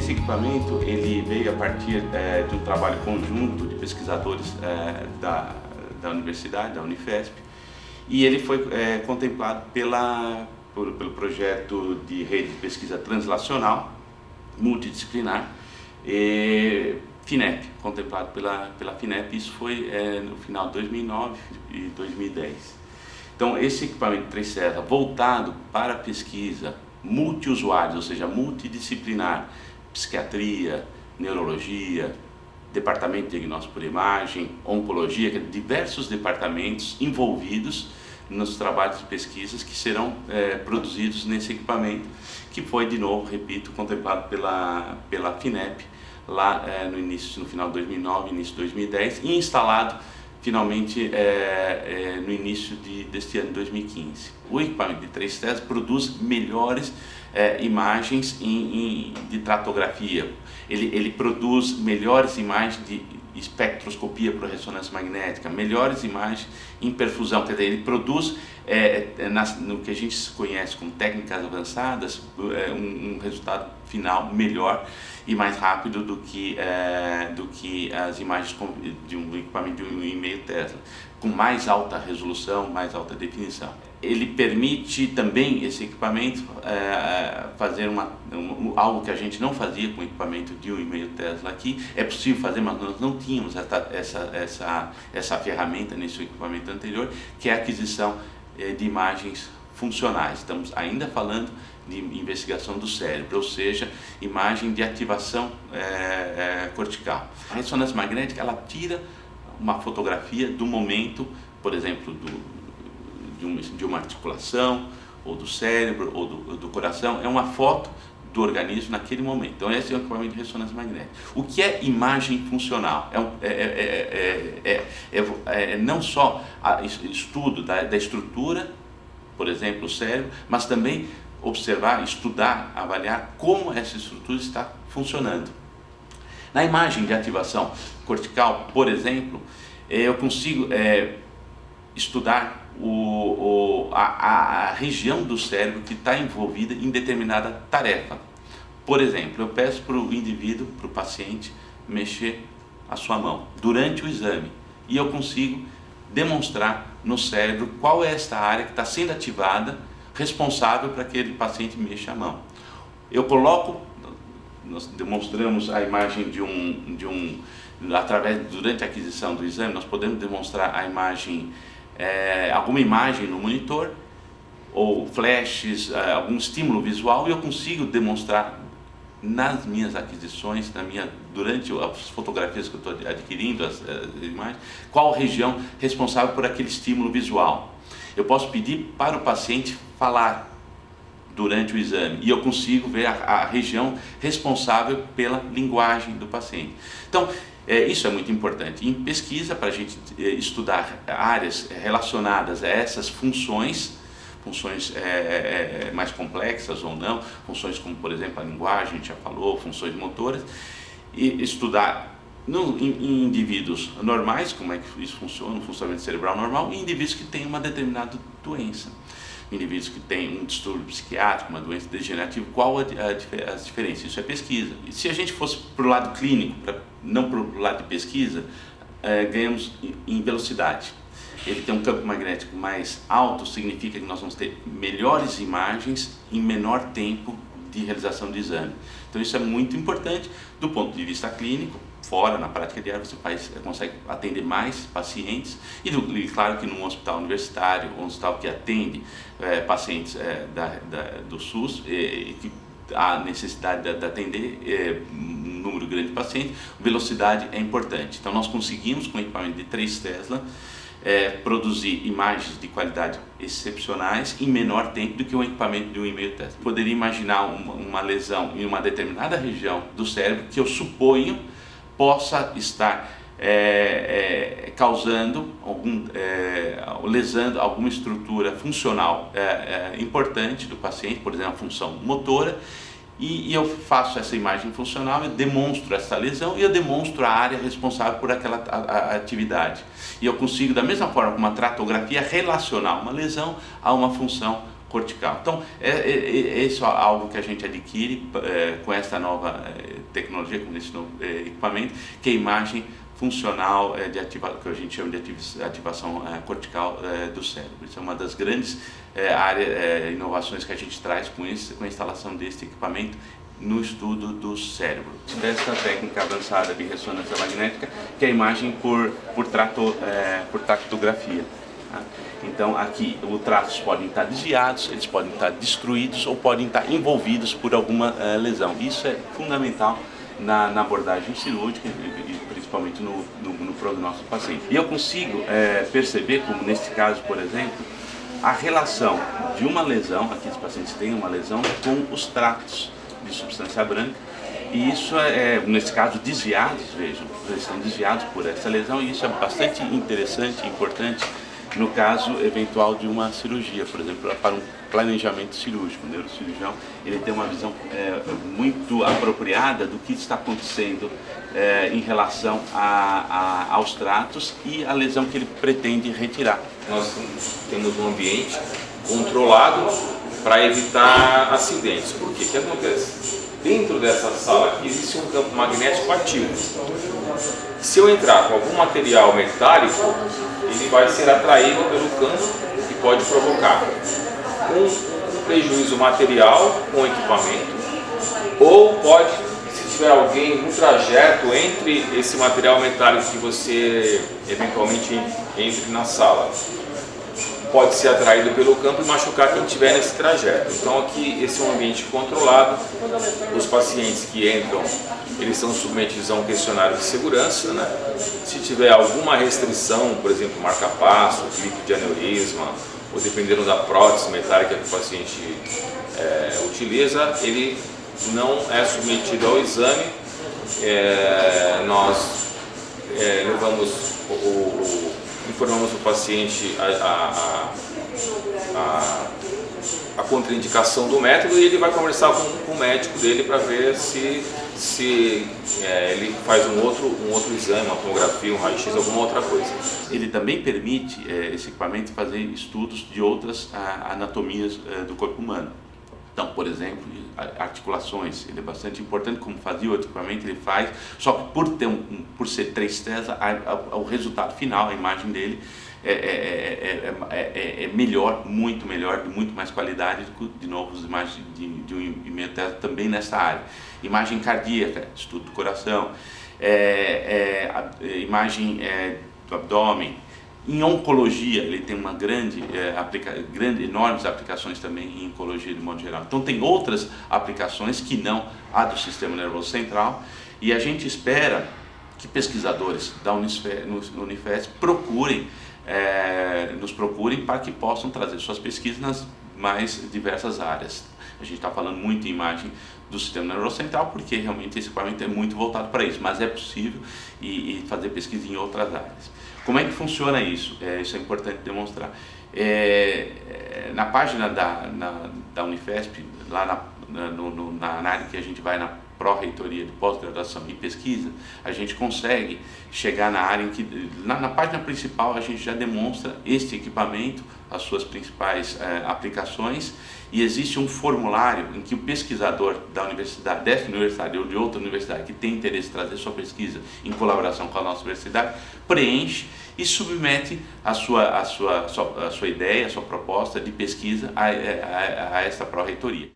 Esse equipamento ele veio a partir de um trabalho conjunto de pesquisadores da universidade, da Unifesp, e ele foi contemplado pelo projeto de rede de pesquisa translacional, multidisciplinar, FINEP, contemplado pela FINEP. Isso foi no final de 2009 e 2010. Então, esse equipamento 3 Tesla voltado para pesquisa multiusuários, ou seja, multidisciplinar, psiquiatria, neurologia, departamento de diagnóstico por imagem, oncologia, diversos departamentos envolvidos nos trabalhos de pesquisas que serão produzidos nesse equipamento, que foi, de novo, repito, contemplado pela FINEP lá no final de 2009, início de 2010, e instalado finalmente no início deste ano de 2015. O equipamento de 3 Tesla produz melhores imagens de tratografia. Ele produz melhores imagens de espectroscopia por ressonância magnética, melhores imagens em perfusão. Quer dizer, ele produz, no que a gente conhece como técnicas avançadas, um resultado final melhor e mais rápido do que as imagens de um equipamento de 1,5 Tesla, com mais alta resolução, mais alta definição. Ele permite também, esse equipamento, fazer algo que a gente não fazia com o equipamento de 1,5 Tesla aqui. É possível fazer, mas nós não tínhamos essa ferramenta nesse equipamento anterior, que é a aquisição de imagens funcionais. Estamos ainda falando de investigação do cérebro, ou seja, imagem de ativação cortical. A ressonância magnética, ela tira uma fotografia do momento, por exemplo, de uma articulação, ou do cérebro, ou do coração. É uma foto do organismo naquele momento. Então esse é o equipamento de ressonância magnética. O que é imagem funcional? Não só estudo da estrutura, por exemplo, o cérebro, mas também observar, estudar, avaliar como essa estrutura está funcionando. Na imagem de ativação cortical, por exemplo, eu consigo estudar a região do cérebro que está envolvida em determinada tarefa. Por exemplo, eu peço para o indivíduo, para o paciente, mexer a sua mão durante o exame, e eu consigo demonstrar no cérebro qual é esta área que está sendo ativada, responsável para que aquele paciente mexa a mão. Eu coloco, nós demonstramos a imagem durante a aquisição do exame, nós podemos demonstrar a imagem, alguma imagem no monitor, ou flashes, algum estímulo visual, e eu consigo demonstrar nas minhas aquisições, durante as fotografias que eu estou adquirindo, as imagens, qual região responsável por aquele estímulo visual. Eu posso pedir para o paciente falar durante o exame, e eu consigo ver a região responsável pela linguagem do paciente. Então, isso é muito importante em pesquisa, para a gente estudar áreas relacionadas a essas funções mais complexas ou não, funções como, por exemplo, a linguagem, a gente já falou, funções motoras, e estudar em indivíduos normais, como é que isso funciona, um funcionamento cerebral normal, e indivíduos que têm uma determinada doença, indivíduos que têm um distúrbio psiquiátrico, uma doença degenerativa, qual as diferenças? Isso é pesquisa. E se a gente fosse para o lado clínico, não para o lado de pesquisa, ganhamos em velocidade. Ele tem um campo magnético mais alto, significa que nós vamos ter melhores imagens em menor tempo de realização do exame. Então isso é muito importante do ponto de vista clínico. Fora, na prática diária, você consegue atender mais pacientes, e claro que num hospital universitário, um hospital que atende pacientes do SUS, que há necessidade de atender um número grande de pacientes, velocidade é importante. Então nós conseguimos, com o equipamento de 3 Tesla, produzir imagens de qualidade excepcionais em menor tempo do que um equipamento de 1,5 Tesla. Poderia imaginar uma lesão em uma determinada região do cérebro que eu suponho possa estar causando lesando alguma estrutura funcional importante do paciente, por exemplo, a função motora, e eu faço essa imagem funcional, eu demonstro essa lesão e eu demonstro a área responsável por aquela atividade. E eu consigo, da mesma forma, com uma tratografia, relacionar uma lesão a uma função cortical. Então, isso é algo que a gente adquire com essa nova tecnologia, com esse novo equipamento, que é a imagem funcional que a gente chama de ativação cortical do cérebro. Isso é uma das grandes inovações que a gente traz com a instalação desse equipamento no estudo do cérebro. Dessa técnica avançada de ressonância magnética, que é a imagem por tractografia. Então aqui os traços podem estar desviados, eles podem estar destruídos ou podem estar envolvidos por alguma lesão. Isso é fundamental na abordagem cirúrgica e principalmente no prognóstico do paciente. E eu consigo perceber, como neste caso, por exemplo, a relação de uma lesão, aqui os pacientes têm uma lesão, com os tratos de substância branca, e isso nesse caso, desviados, vejam, eles estão desviados por essa lesão, e isso é bastante interessante e importante no caso eventual de uma cirurgia, por exemplo, para um planejamento cirúrgico. O neurocirurgião ele tem uma visão muito apropriada do que está acontecendo em relação aos tratos e a lesão que ele pretende retirar. Nós temos um ambiente controlado para evitar acidentes. Por quê? O que acontece? Dentro dessa sala aqui existe um campo magnético ativo. Se eu entrar com algum material metálico, ele vai ser atraído pelo campo e pode provocar um prejuízo material com o equipamento, ou pode, se tiver alguém no trajeto entre esse material metálico que você eventualmente entre na sala, pode ser atraído pelo campo e machucar quem estiver nesse trajeto. Então aqui esse é um ambiente controlado. Os pacientes que entram, eles são submetidos a um questionário de segurança, né? Se tiver alguma restrição, por exemplo, marca-passo, clipe de aneurisma, ou dependendo da prótese metálica que o paciente utiliza, ele não é submetido ao exame. Nós informamos o paciente a contraindicação do método e ele vai conversar com o médico dele para ver se ele faz um outro exame, uma tomografia, um raio-x, alguma outra coisa. Ele também permite, esse equipamento, fazer estudos de outras anatomias do corpo humano. Então, por exemplo, articulações, ele é bastante importante, como fazia o equipamento, ele faz, só que por ser 3 Tesla, o resultado final, a imagem dele, é melhor, muito melhor, de muito mais qualidade, de novo, as imagens de um meio Tesla também nessa área. Imagem cardíaca, estudo do coração, imagem do abdômen. Em oncologia, ele tem uma enormes aplicações também em oncologia de modo geral. Então tem outras aplicações que não a do sistema nervoso central, e a gente espera que pesquisadores da Unifesp nos procurem para que possam trazer suas pesquisas nas mais diversas áreas. A gente está falando muito em imagem do sistema nervoso central, porque realmente esse equipamento é muito voltado para isso, mas é possível e fazer pesquisa em outras áreas. Como é que funciona isso? Isso é importante demonstrar. Na página da Unifesp, lá na área que a gente vai na pró-reitoria de pós-graduação e pesquisa, a gente consegue chegar na área em que, na página principal, a gente já demonstra este equipamento, as suas principais aplicações, e existe um formulário em que o pesquisador da universidade, dessa universidade ou de outra universidade que tem interesse em trazer sua pesquisa em colaboração com a nossa universidade, preenche e submete a sua ideia, a sua proposta de pesquisa a essa pró-reitoria.